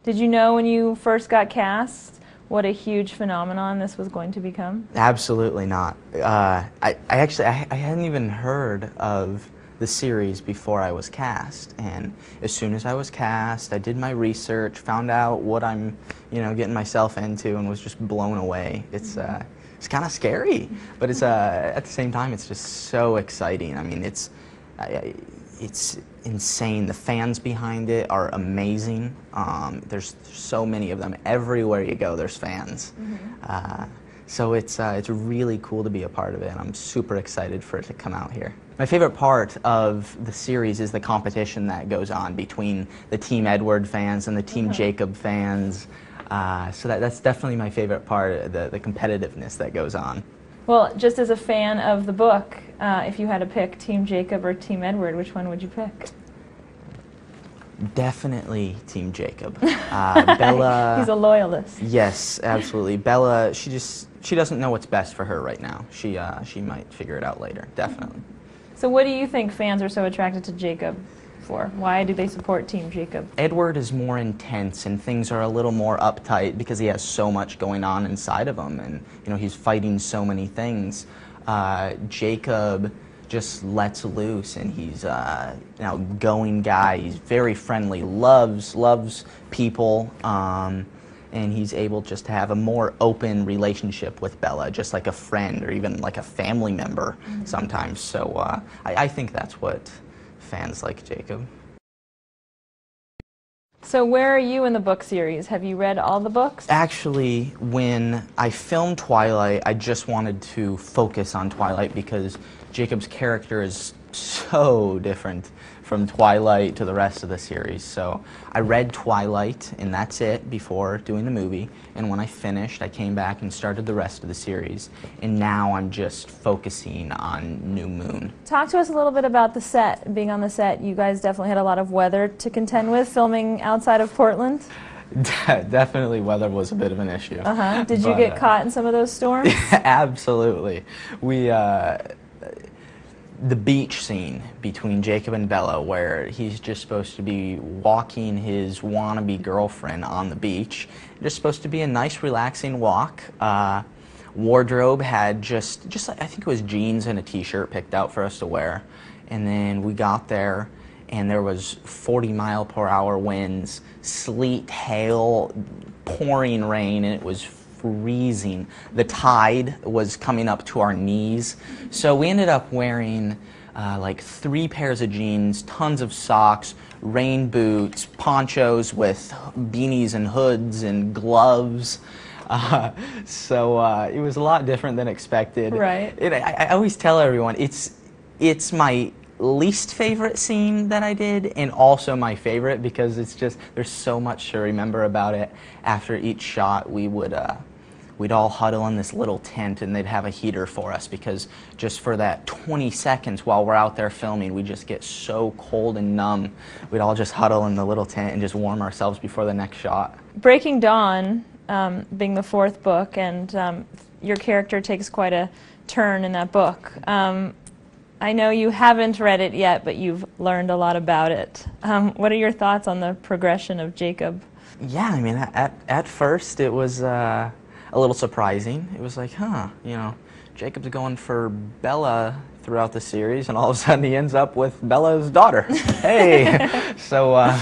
Did you know when you first got cast what a huge phenomenon this was going to become? Absolutely not. I hadn't even heard of the series before I was cast, and as soon as I was cast, I did my research, found out what I'm, getting myself into, and was just blown away. It's kind of scary, but it's at the same time it's just so exciting. I mean, it's insane. The fans behind it are amazing. There's so many of them. Everywhere you go, there's fans. So it's really cool to be a part of it, and I'm super excited for it to come out here. My favorite part of the series is the competition that goes on between the Team Edward fans and the Team Jacob fans. So that's definitely my favorite part, the competitiveness that goes on. Well, just as a fan of the book, if you had to pick Team Jacob or Team Edward, which one would you pick? Definitely Team Jacob. Bella... He's a loyalist. Yes, absolutely. Bella, she doesn't know what's best for her right now. She might figure it out later, definitely. So what do you think fans are so attracted to Jacob for? Why do they support Team Jacob? Edward is more intense, and things are a little more uptight because he has so much going on inside of him, and he's fighting so many things. Jacob just lets loose, and he's an outgoing guy. He's very friendly, loves people, and he's able just to have a more open relationship with Bella, just like a friend or even like a family member sometimes. So I think that's what fans like Jacob. So where are you in the book series? Have you read all the books? Actually, when I filmed Twilight, I just wanted to focus on Twilight because Jacob's character is so different from Twilight to the rest of the series. So I read Twilight, and that's it, before doing the movie. And when I finished, I came back and started the rest of the series. And now I'm just focusing on New Moon. Talk to us a little bit about the set. Being on the set, you guys definitely had a lot of weather to contend with, filming outside of Portland. Definitely weather was a bit of an issue. Did you get caught in some of those storms? Absolutely. The beach scene between Jacob and Bella, where he's just supposed to be walking his wannabe girlfriend on the beach. Just supposed to be a nice, relaxing walk. Wardrobe had just I think it was jeans and a t-shirt picked out for us to wear. And then we got there, and there was 40-mile-per-hour winds, sleet, hail, pouring rain, and it was freezing. The tide was coming up to our knees, so we ended up wearing like 3 pairs of jeans, tons of socks, rain boots, ponchos with beanies and hoods and gloves. So it was a lot different than expected. Right. I always tell everyone it's my least favorite scene that I did, and also my favorite because it's just there's so much to remember about it. After each shot, we'd all huddle in this little tent, and they'd have a heater for us because just for that 20 seconds while we're out there filming, we just get so cold and numb. We'd all just huddle in the little tent and just warm ourselves before the next shot. Breaking Dawn, being the 4th book, and your character takes quite a turn in that book. I know you haven't read it yet, but you've learned a lot about it. What are your thoughts on the progression of Jacob? Yeah, I mean, at first it was a little surprising. It was like, Jacob's going for Bella throughout the series, and all of a sudden he ends up with Bella's daughter. Hey! So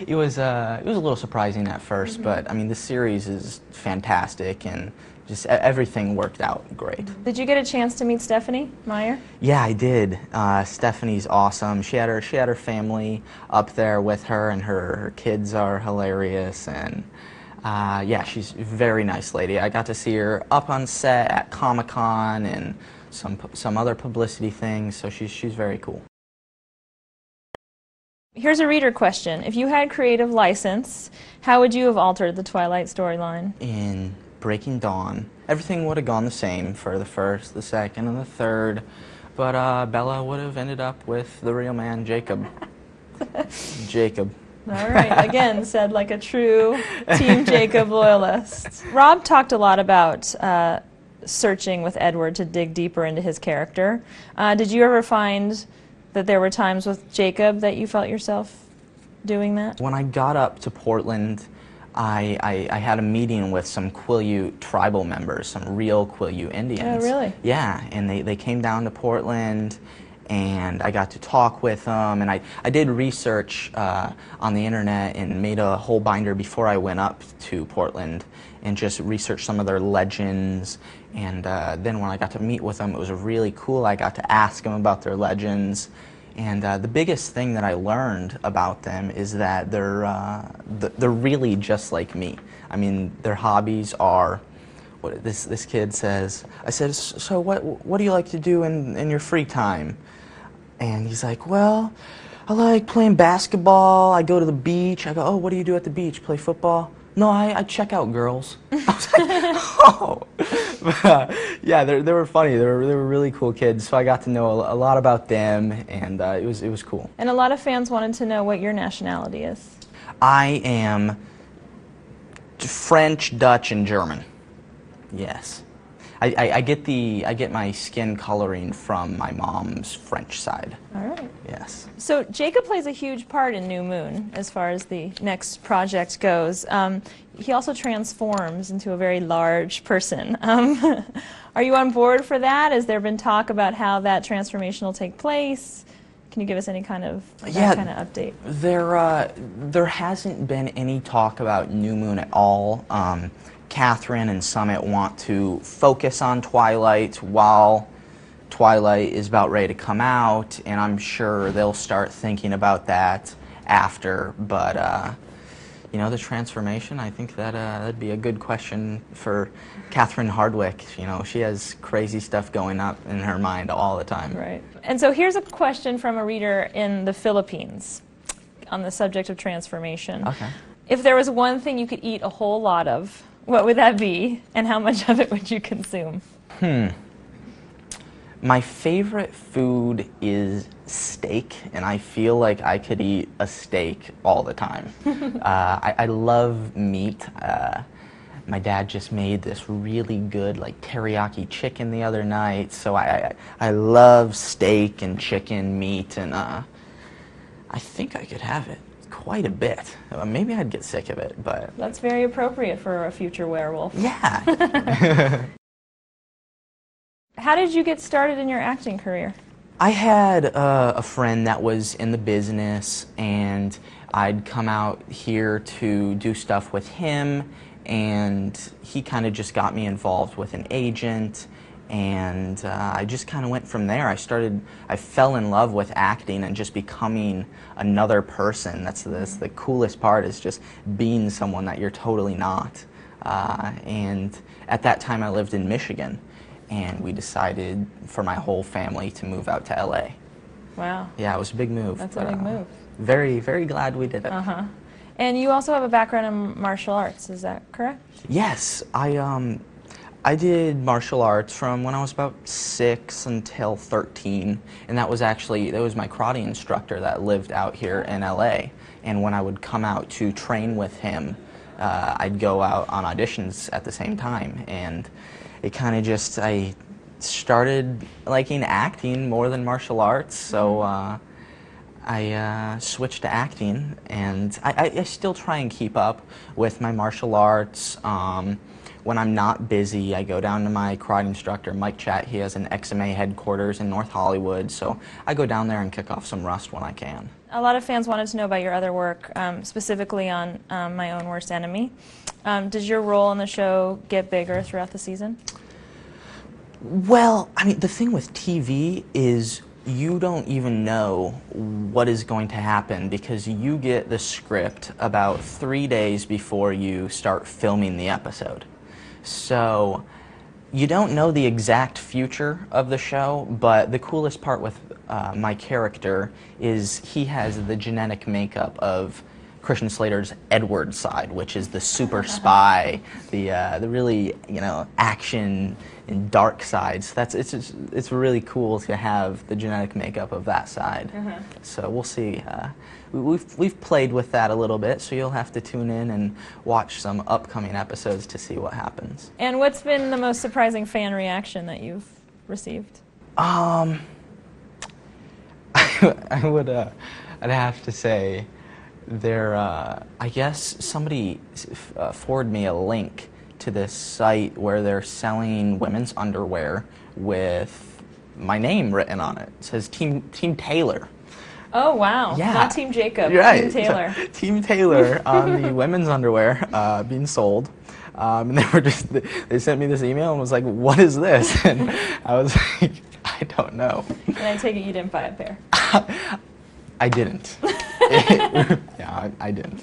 it was a little surprising at first, but I mean, the series is fantastic, and just everything worked out great. Did you get a chance to meet Stephanie Meyer? Yeah, I did. Stephanie's awesome. She had her family up there with her, and her kids are hilarious, and yeah, she's a very nice lady. I got to see her up on set at Comic-Con and some other publicity things, so she's very cool. Here's a reader question. If you had creative license, how would you have altered the Twilight storyline? In Breaking Dawn, everything would have gone the same for the 1st, the 2nd, and the 3rd, but Bella would have ended up with the real man, Jacob. Jacob. All right, again, said like a true Team Jacob loyalist. Rob talked a lot about searching with Edward to dig deeper into his character. Did you ever find that there were times with Jacob that you felt yourself doing that? When I got up to Portland, I had a meeting with some Quileute tribal members, some real Quileute Indians. Oh, really? Yeah, and they came down to Portland, and I got to talk with them, and I did research on the internet and made a whole binder before I went up to Portland and just researched some of their legends, and then when I got to meet with them, it was really cool. I got to ask them about their legends, and the biggest thing that I learned about them is that they're really just like me. I mean, their hobbies are, what this kid says, I said, so what do you like to do in your free time? And he's like, well, I like playing basketball, I go to the beach. I go, oh, what do you do at the beach, play football? No, I check out girls. I was like, oh. But, yeah, they were funny. They were really cool kids. So I got to know a lot about them, and it was cool. And a lot of fans wanted to know what your nationality is. I am French, Dutch, and German. Yes. I get my skin coloring from my mom's French side. All right. Yes. So Jacob plays a huge part in New Moon as far as the next project goes. He also transforms into a very large person. Are you on board for that? Has there been talk about how that transformation will take place? Can you give us any kind of update? There hasn't been any talk about New Moon at all. Catherine and Summit want to focus on Twilight while Twilight is about ready to come out, and I'm sure they'll start thinking about that after. But you know, the transformation, I think that'd be a good question for Catherine Hardwicke. You know, she has crazy stuff going up in her mind all the time. Right. And so here's a question from a reader in the Philippines on the subject of transformation. Okay. If there was one thing you could eat a whole lot of, what would that be, and how much of it would you consume? My favorite food is steak, and I feel like I could eat a steak all the time. I love meat. My dad just made this really good like teriyaki chicken the other night, so I love steak and chicken meat, and I think I could have it quite a bit. Maybe I'd get sick of it, but... That's very appropriate for a future werewolf. Yeah. How did you get started in your acting career? I had a friend that was in the business, and I'd come out here to do stuff with him, and he kind of just got me involved with an agent, and I just kind of went from there. I fell in love with acting and just becoming another person. That's the coolest part, is just being someone that you're totally not. And at that time I lived in Michigan, and we decided for my whole family to move out to LA. Wow. Yeah, it was a big move. That's a big move. Very, very glad we did it. Uh-huh. And you also have a background in martial arts, is that correct? Yes, I did martial arts from when I was about 6 until 13, and that was my karate instructor that lived out here in LA. And when I would come out to train with him, I'd go out on auditions at the same time, and it kind of just, I started liking acting more than martial arts, so I switched to acting, and I still try and keep up with my martial arts. When I'm not busy, I go down to my karate instructor, Mike Chat. He has an XMA headquarters in North Hollywood, so I go down there and kick off some rust when I can. A lot of fans wanted to know about your other work, specifically on My Own Worst Enemy. Does your role on the show get bigger throughout the season? Well, I mean, the thing with TV is you don't even know what is going to happen, because you get the script about 3 days before you start filming the episode. So you don't know the exact future of the show, but the coolest part with my character is he has the genetic makeup of Christian Slater's Edward side, which is the super spy, the really, you know, action and dark sides. It's really cool to have the genetic makeup of that side. So we'll see. We've played with that a little bit, so you'll have to tune in and watch some upcoming episodes to see what happens. And what's been the most surprising fan reaction that you've received? I'd have to say I guess somebody forwarded me a link to this site where they're selling women's underwear with my name written on it. It says Team Taylor. Oh, wow. Yeah. Not Team Jacob, Right. Team Taylor. So, Team Taylor on the women's underwear being sold. And they sent me this email and was like, what is this? And I was like, I don't know. And I take it you didn't buy a pair. I didn't. Yeah, I didn't.